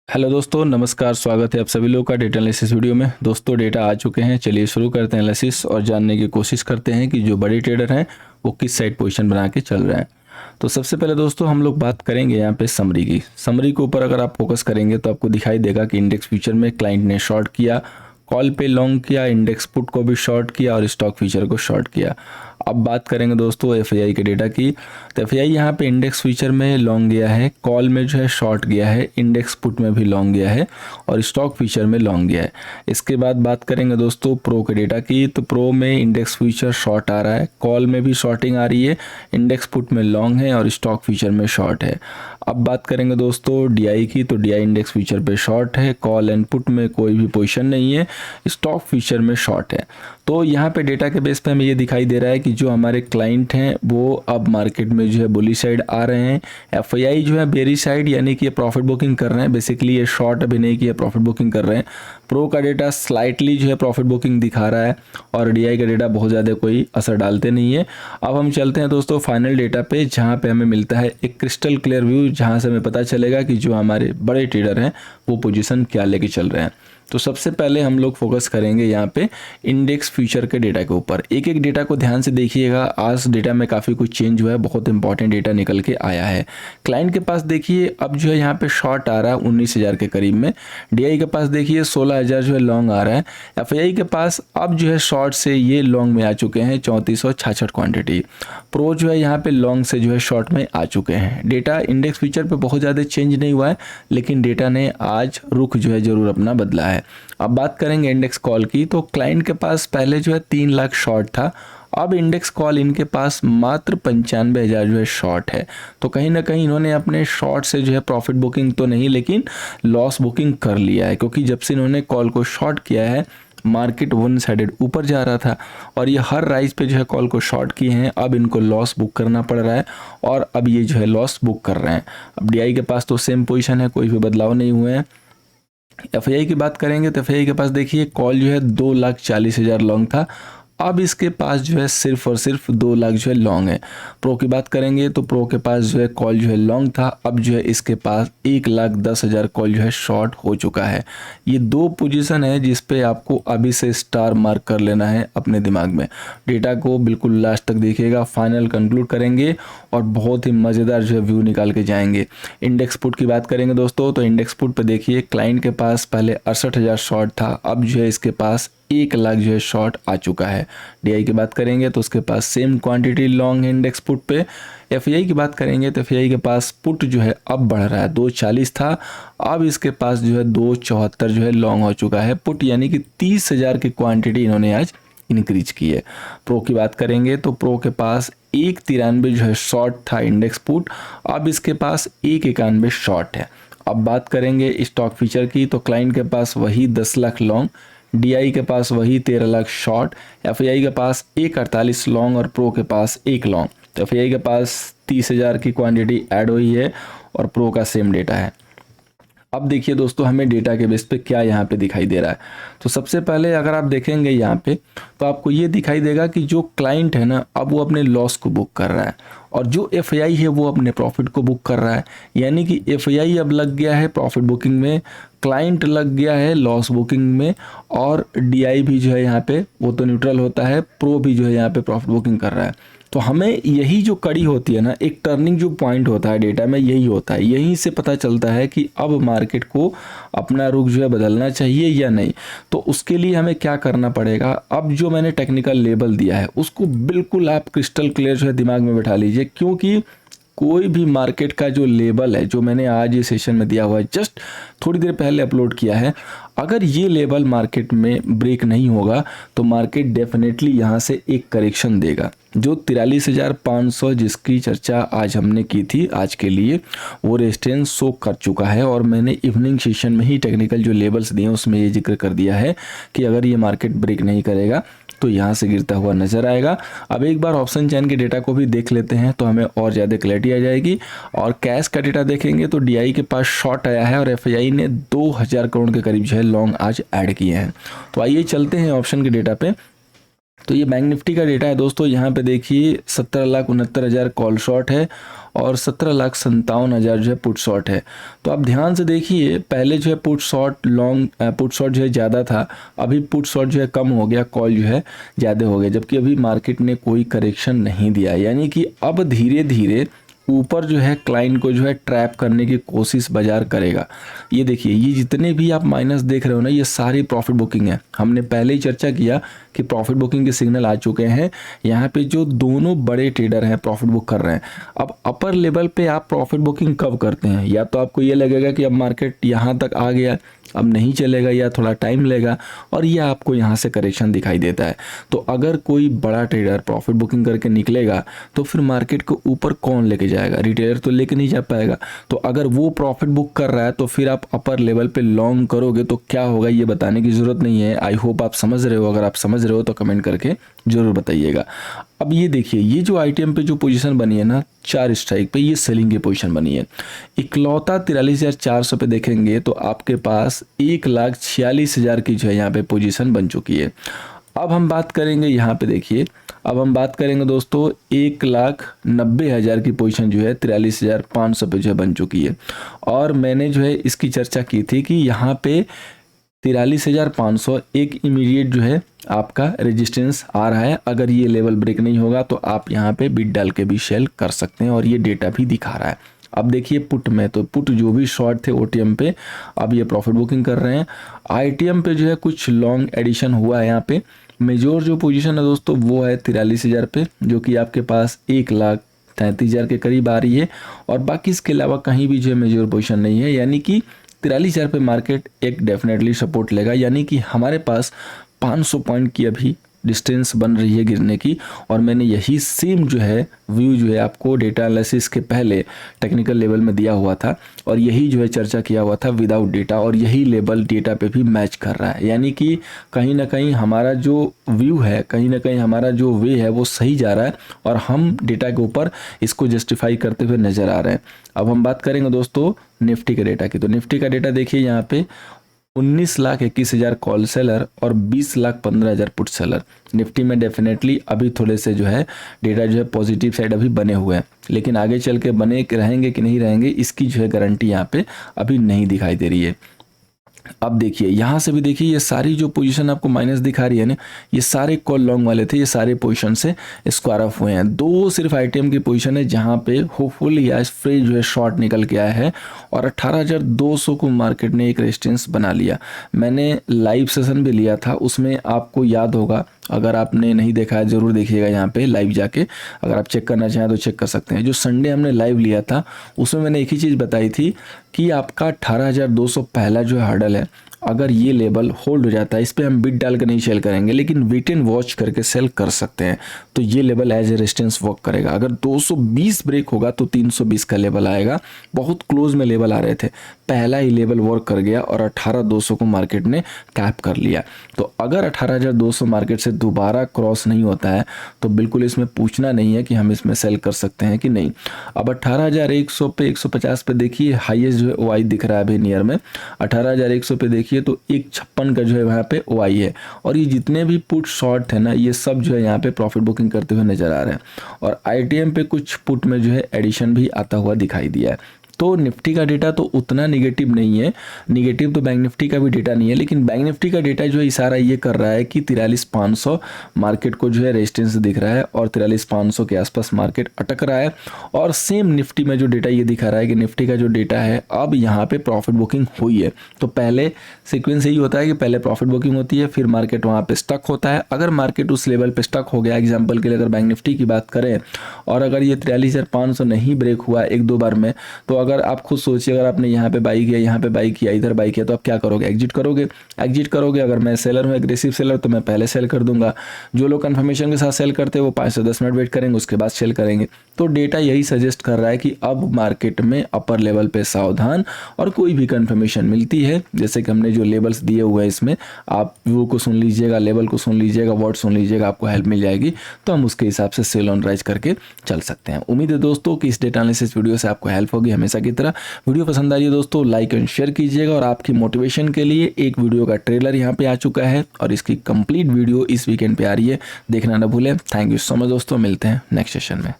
Hello दोस्तों, नमस्कार। स्वागत है आप सभी लोगों का डेटा एनालिसिस वीडियो में। दोस्तों, डेटा आ चुके हैं, चलिए शुरू करते हैं एनालिसिस और जानने की कोशिश करते हैं कि जो बड़े ट्रेडर हैं वो किस साइड पोजीशन बना के चल रहे हैं। तो सबसे पहले दोस्तों हम लोग बात करेंगे यहाँ पे समरी की। समरी के ऊपर अगर आप फोकस करेंगे तो आपको दिखाई देगा कि इंडेक्स फ्यूचर में क्लाइंट ने शॉर्ट किया, कॉल पे लॉन्ग किया, इंडेक्स पुट को भी शॉर्ट किया और स्टॉक फ्यूचर को शॉर्ट किया। अब बात करेंगे दोस्तों एफआईआई के डेटा की। तो एफआईआई यहाँ पे इंडेक्स फ्यूचर में लॉन्ग गया है, कॉल में जो है शॉर्ट गया है, इंडेक्स पुट में भी लॉन्ग गया है और स्टॉक फ्यूचर में लॉन्ग गया है। इसके बाद बात करेंगे दोस्तों प्रो के डेटा की। तो प्रो में इंडेक्स फ्यूचर शॉर्ट आ रहा है, कॉल में भी शॉर्टिंग आ रही है, इंडेक्स पुट में लॉन्ग है और स्टॉक फ्यूचर में शॉर्ट है। अब बात करेंगे दोस्तों डीआई की। तो डीआई इंडेक्स फ्यूचर पे शॉर्ट है, कॉल एंड पुट में कोई भी पोजीशन नहीं है, स्टॉक फ्यूचर में शॉर्ट है। तो यहाँ पे डेटा के बेस पे हमें ये दिखाई दे रहा है कि जो हमारे क्लाइंट हैं वो अब मार्केट में जो है बुली साइड आ रहे हैं। एफआईआई जो है बेरी साइड, यानी कि ये प्रॉफिट बुकिंग कर रहे हैं। बेसिकली ये शॉर्ट अभी नहीं कि ये प्रॉफिट बुकिंग कर रहे हैं। प्रो का डेटा स्लाइटली जो है प्रॉफिट बुकिंग दिखा रहा है और डीआई का डेटा बहुत ज़्यादा कोई असर डालते नहीं है। अब हम चलते हैं दोस्तों फाइनल डेटा पे, जहाँ पे हमें मिलता है एक क्रिस्टल क्लियर व्यू, जहाँ से हमें पता चलेगा कि जो हमारे बड़े ट्रेडर हैं वो पोजीशन क्या लेके चल रहे हैं। तो सबसे पहले हम लोग फोकस करेंगे यहाँ पे इंडेक्स फ्यूचर के डेटा के ऊपर। एक एक डेटा को ध्यान से देखिएगा। आज डेटा में काफ़ी कुछ चेंज हुआ है, बहुत इंपॉर्टेंट डेटा निकल के आया है। क्लाइंट के पास देखिए अब जो है यहाँ पे शॉर्ट आ रहा है 19,000 के करीब में। डीआई के पास देखिए 16,000 जो है लॉन्ग आ रहा है। एफआईआई के पास अब जो है शॉर्ट से ये लॉन्ग में आ चुके हैं 3466 क्वान्टिटी। प्रो जो है यहाँ पे लॉन्ग से जो है शॉर्ट में आ चुके हैं। डेटा इंडेक्स फ्यूचर पे बहुत ज़्यादा चेंज नहीं हुआ है, लेकिन डेटा ने आज रुख जो है ज़रूर अपना बदला है। अब बात करेंगे इंडेक्स कॉल की। तो क्लाइंट के पास पहले जो है 3 लाख शॉर्ट था, अब इंडेक्स कॉल इनके पास मात्र 95,000 जो है शॉर्ट है। तो कहीं ना कहीं इन्होंने अपने शॉर्ट से जो है प्रॉफिट बुकिंग तो नहीं लेकिन लॉस बुकिंग कर लिया है, क्योंकि जब से इन्होंने कॉल को शॉर्ट किया है मार्केट वन साइडेड ऊपर जा रहा था और ये हर राइज पे जो है कॉल को शॉर्ट किए हैं। अब इनको लॉस बुक करना पड़ रहा है और अब ये जो है लॉस बुक कर रहे हैं। अब डीआई के पास तो सेम पोजीशन है, कोई भी बदलाव नहीं हुए हैं। एफआईआई की बात करेंगे तो एफआईआई के पास देखिए कॉल जो है 2,40,000 लॉन्ग था, अब इसके पास जो है सिर्फ और सिर्फ 2 लाख जो है लॉन्ग है। प्रो की बात करेंगे तो प्रो के पास जो है कॉल जो है लॉन्ग था, अब जो है इसके पास 1,10,000 कॉल जो है शॉर्ट हो चुका है। ये दो पोजीशन है जिस पे आपको अभी से स्टार मार्क कर लेना है अपने दिमाग में। डेटा को बिल्कुल लास्ट तक देखिएगा, फाइनल कंक्लूड करेंगे और बहुत ही मज़ेदार जो है व्यू निकाल के जाएंगे। इंडेक्स पुट की बात करेंगे दोस्तों तो इंडेक्स पुट पे देखिए क्लाइंट के पास पहले 68,000 शॉर्ट था, अब जो है इसके पास 1 लाख जो है शॉर्ट आ चुका है। डीआई की बात करेंगे तो उसके पास सेम क्वांटिटी लॉन्ग है इंडेक्स पुट पे। एफआईआई की बात करेंगे तो एफआईआई के पास पुट जो है अब बढ़ रहा है, 240 था, अब इसके पास जो है 274 जो है लॉन्ग हो चुका है पुट, यानी कि 30,000 की क्वांटिटी इन्होंने आज इंक्रीज की है। प्रो की बात करेंगे तो प्रो के पास 193 जो है शॉर्ट था इंडेक्स पुट, अब इसके पास 191 शॉर्ट है। अब बात करेंगे स्टॉक फीचर की। तो क्लाइंट के पास वही 10 लाख लॉन्ग, डीआई के पास वही 13 लाख शॉर्ट, एफआईआई के पास 148 लॉन्ग और प्रो के पास 1 लॉन्ग। तो एफआईआई के पास 30,000 की क्वांटिटी ऐड हुई है और प्रो का सेम डेटा है। अब देखिए दोस्तों हमें डेटा के बेस पे क्या यहाँ पे दिखाई दे रहा है। तो सबसे पहले अगर आप देखेंगे यहाँ पे तो आपको ये दिखाई देगा कि जो क्लाइंट है ना अब वो अपने लॉस को बुक कर रहा है और जो एफआईआई है वो अपने प्रॉफिट को बुक कर रहा है। यानी कि एफआईआई अब लग गया है प्रॉफिट बुकिंग में, क्लाइंट लग गया है लॉस बुकिंग में और डीआई भी जो है यहाँ पे वो तो न्यूट्रल होता है, प्रो भी जो है यहाँ पे प्रॉफिट बुकिंग कर रहा है। तो हमें यही जो कड़ी होती है ना, एक टर्निंग जो पॉइंट होता है डेटा में यही होता है, यहीं से पता चलता है कि अब मार्केट को अपना रुख जो है बदलना चाहिए या नहीं। तो उसके लिए हमें क्या करना पड़ेगा, अब जो मैंने टेक्निकल लेबल दिया है उसको बिल्कुल आप क्रिस्टल क्लियर जो है दिमाग में बैठा लीजिए, क्योंकि कोई भी मार्केट का जो लेबल है जो मैंने आज ये सेशन में दिया हुआ है, जस्ट थोड़ी देर पहले अपलोड किया है, अगर ये लेवल मार्केट में ब्रेक नहीं होगा तो मार्केट डेफिनेटली यहाँ से एक करेक्शन देगा। जो 43,500 जिसकी चर्चा आज हमने की थी आज के लिए, वो रेजिस्टेंस शो कर चुका है और मैंने इवनिंग सेशन में ही टेक्निकल जो लेवल्स दिए उसमें ये जिक्र कर दिया है कि अगर ये मार्केट ब्रेक नहीं करेगा तो यहाँ से गिरता हुआ नजर आएगा। अब एक बार ऑप्शन चैन के डेटा को भी देख लेते हैं तो हमें और ज़्यादा क्लैरिटी आ जाएगी। और कैश का डेटा देखेंगे तो डीआई के पास शॉर्ट आया है और एफआईआई ने 2,000 करोड़ के करीब जो है लॉन्ग आज ऐड किए हैं। तो आइए चलते हैं ऑप्शन के डेटा पे। तो ये बैंक निफ्टी का डेटा है दोस्तों। यहाँ पे देखिए 17,69,000 कॉल शॉर्ट है और 17,57,000 जो है पुट शॉर्ट है। तो आप ध्यान से देखिए, पहले जो है पुट शॉर्ट जो है ज़्यादा था, अभी पुट शॉर्ट जो है कम हो गया, कॉल जो है ज़्यादा हो गया, जबकि अभी मार्केट ने कोई करेक्शन नहीं दिया। यानी कि अब धीरे धीरे ऊपर जो है क्लाइंट को जो है ट्रैप करने की कोशिश बाजार करेगा। ये देखिए, ये जितने भी आप माइनस देख रहे हो ना, ये सारी प्रॉफिट बुकिंग है। हमने पहले ही चर्चा किया कि प्रॉफिट बुकिंग के सिग्नल आ चुके हैं। यहाँ पे जो दोनों बड़े ट्रेडर हैं प्रॉफिट बुक कर रहे हैं। अब अपर लेवल पे आप प्रॉफिट बुकिंग कब करते हैं? या तो आपको ये लगेगा कि अब मार्केट यहाँ तक आ गया, अब नहीं चलेगा, या थोड़ा टाइम लेगा, और ये आपको यहाँ से करेक्शन दिखाई देता है। तो अगर कोई बड़ा ट्रेडर प्रॉफिट बुकिंग करके निकलेगा तो फिर मार्केट को ऊपर कौन लेके जाएगा? रिटेलर तो लेके नहीं जा पाएगा। तो अगर वो प्रॉफिट बुक कर रहा है तो फिर आप अपर लेवल पे लॉन्ग करोगे तो क्या होगा ये बताने की ज़रूरत नहीं है। आई होप आप समझ रहे हो। अगर आप समझ रहे हो तो कमेंट करके ज़रूर बताइएगा। अब ये देखिए, ये जो आईटीएम पे जो पोजीशन बनी है ना 4 स्ट्राइक पे, ये सेलिंग की पोजीशन बनी है। इकलौता 43,400 पे देखेंगे तो आपके पास 1,46,000 की जो है यहाँ पे पोजीशन बन चुकी है। अब हम बात करेंगे, यहाँ पे देखिए, अब हम बात करेंगे दोस्तों 1,90,000 की पोजीशन जो है 43,500 पे जो है बन चुकी है। और मैंने जो है इसकी चर्चा की थी कि यहाँ पे 43,500 एक इमीडिएट जो है आपका रेजिस्टेंस आ रहा है। अगर ये लेवल ब्रेक नहीं होगा तो आप यहाँ पे बिड डाल के भी सेल कर सकते हैं, और ये डेटा भी दिखा रहा है। अब देखिए पुट में, तो पुट जो भी शॉर्ट थे ओटीएम पे, अब ये प्रॉफिट बुकिंग कर रहे हैं। आईटीएम पे जो है कुछ लॉन्ग एडिशन हुआ है। यहाँ पे मेजोर जो पोजीशन है दोस्तों वो है 43,000 पे, जो कि आपके पास 1,33,000 के करीब आ रही है, और बाकी इसके अलावा कहीं भी जो है मेजोर पोजीशन नहीं है। यानी कि 43,000 पे मार्केट एक डेफिनेटली सपोर्ट लेगा। यानी कि हमारे पास 500 पॉइंट की अभी डिस्टेंस बन रही है गिरने की। और मैंने यही सेम जो है व्यू जो है आपको डेटा एनालिसिस के पहले टेक्निकल लेवल में दिया हुआ था, और यही जो है चर्चा किया हुआ था विदाउट डेटा, और यही लेवल डेटा पे भी मैच कर रहा है। यानी कि कहीं ना कहीं हमारा जो व्यू है, कहीं ना कहीं हमारा जो वे है वो सही जा रहा है, और हम डेटा के ऊपर इसको जस्टिफाई करते हुए नज़र आ रहे हैं। अब हम बात करेंगे दोस्तों निफ्टी के डेटा की। तो निफ्टी का डेटा देखिए, यहाँ पे 19,21,000 कॉल सेलर और 20,15,000 पुट सेलर। निफ्टी में डेफिनेटली अभी थोड़े से जो है डेटा जो है पॉजिटिव साइड अभी बने हुए हैं, लेकिन आगे चल के बने रहेंगे कि नहीं रहेंगे इसकी जो है गारंटी यहाँ पे अभी नहीं दिखाई दे रही है। अब देखिए, यहाँ से भी देखिए, ये सारी जो पोजीशन आपको माइनस दिखा रही है ना, ये सारे कॉल लॉन्ग वाले थे, ये सारे पोजीशन से स्क्वायर ऑफ हुए हैं। दो सिर्फ आईटीएम की पोजीशन है जहाँ पे होपफुली आज फ्री जो है शॉर्ट निकल के आया है, और 18,200 को मार्केट ने एक रेजिस्टेंस बना लिया। मैंने लाइव सेशन भी लिया था, उसमें आपको याद होगा, अगर आपने नहीं देखा है ज़रूर देखिएगा यहाँ पे लाइव जाके, अगर आप चेक करना चाहें तो चेक कर सकते हैं। जो संडे हमने लाइव लिया था उसमें मैंने एक ही चीज़ बताई थी कि आपका 18,200 पहला जो है हर्डल है, अगर ये लेवल होल्ड हो जाता है, इस पे हम बिड डाल कर नहीं सेल करेंगे, लेकिन वेट एंड वॉच करके सेल कर सकते हैं। तो ये level as a resistance work करेगा। अगर 220 ब्रेक होगा तो 320 का लेवल आएगा। बहुत क्लोज में लेवल आ रहे थे, पहला ही लेवल वर्क कर गया और 18,200 को मार्केट ने कैप कर लिया। तो अगर 18,200 मार्केट से दोबारा क्रॉस नहीं होता है तो बिल्कुल इसमें पूछना नहीं है कि हम इसमें सेल कर सकते हैं कि नहीं। अब 18,100 पे 150 पे देखिए हाईएस्ट जो है ओआई दिख रहा है अभी नियर में। 18,100 पे देखिए तो 156 का जो है वहाँ पे ओआई है, और ये जितने भी पुट शॉर्ट है ना, ये सब जो है यहाँ पे प्रॉफिट बुकिंग करते हुए नजर आ रहे हैं। और आईटीएम पे कुछ पुट में जो है एडिशन भी आता हुआ दिखाई दिया है। तो निफ्टी का डेटा तो उतना निगेटिव नहीं है, निगेटिव तो बैंक निफ्टी का भी डेटा नहीं है, लेकिन बैंक निफ्टी का डेटा जो है इशारा ये कर रहा है कि 43,500 मार्केट को जो है रेजिस्टेंस दिख रहा है, और 43,500 के आसपास मार्केट अटक रहा है। और सेम निफ्टी में जो डेटा ये दिखा रहा है कि निफ्टी का जो डेटा है अब यहाँ पे प्रॉफिट बुकिंग हुई है। तो पहले सीक्वेंस यही होता है कि पहले प्रॉफिट बुकिंग होती है, फिर मार्केट वहाँ पे स्टक होता है। अगर मार्केट उस लेवल पे स्टक हो गया, एग्जांपल के लिए अगर बैंक निफ्टी की बात करें, और अगर ये 43,500 नहीं ब्रेक हुआ एक दो बार में, तो अगर आप खुद सोचिए, अगर आपने यहाँ पे बाई किया, यहाँ पे बाई किया, इधर बाई किया, तो आप क्या करोगे? एग्जिट करोगे। एग्जिट करोगे। अगर मैं सेलर हूँ, एग्रेसिव सेलर, तो मैं पहले सेल कर दूंगा। जो लोग कंफर्मेशन के साथ सेल करते हैं वो 5 से 10 मिनट वेट करेंगे, उसके बाद सेल करेंगे। तो डेटा यही सजेस्ट कर रहा है कि अब मार्केट में अपर लेवल पे सावधान, और कोई भी कंफर्मेशन मिलती है, जैसे कि हमने जो लेवल्स दिए हुए हैं इसमें, आप व्यू को सुन लीजिएगा, लेवल को सुन लीजिएगा, वर्ड सुन लीजिएगा, आपको हेल्प मिल जाएगी। तो हम उसके हिसाब से सेल ऑन राइज करके चल सकते हैं। उम्मीद है दोस्तों कि इस डेटा एनालिसिस वीडियो से आपको हेल्प होगी। हमेशा हमेशा की तरह। वीडियो पसंद आ रही है दोस्तों लाइक एंड शेयर कीजिएगा, और आपकी मोटिवेशन के लिए एक वीडियो का ट्रेलर यहाँ पे आ चुका है और इसकी कंप्लीट वीडियो इस वीकेंड पे आ रही है, देखना ना भूलें। थैंक यू सो मच दोस्तों, मिलते हैं नेक्स्ट सेशन में।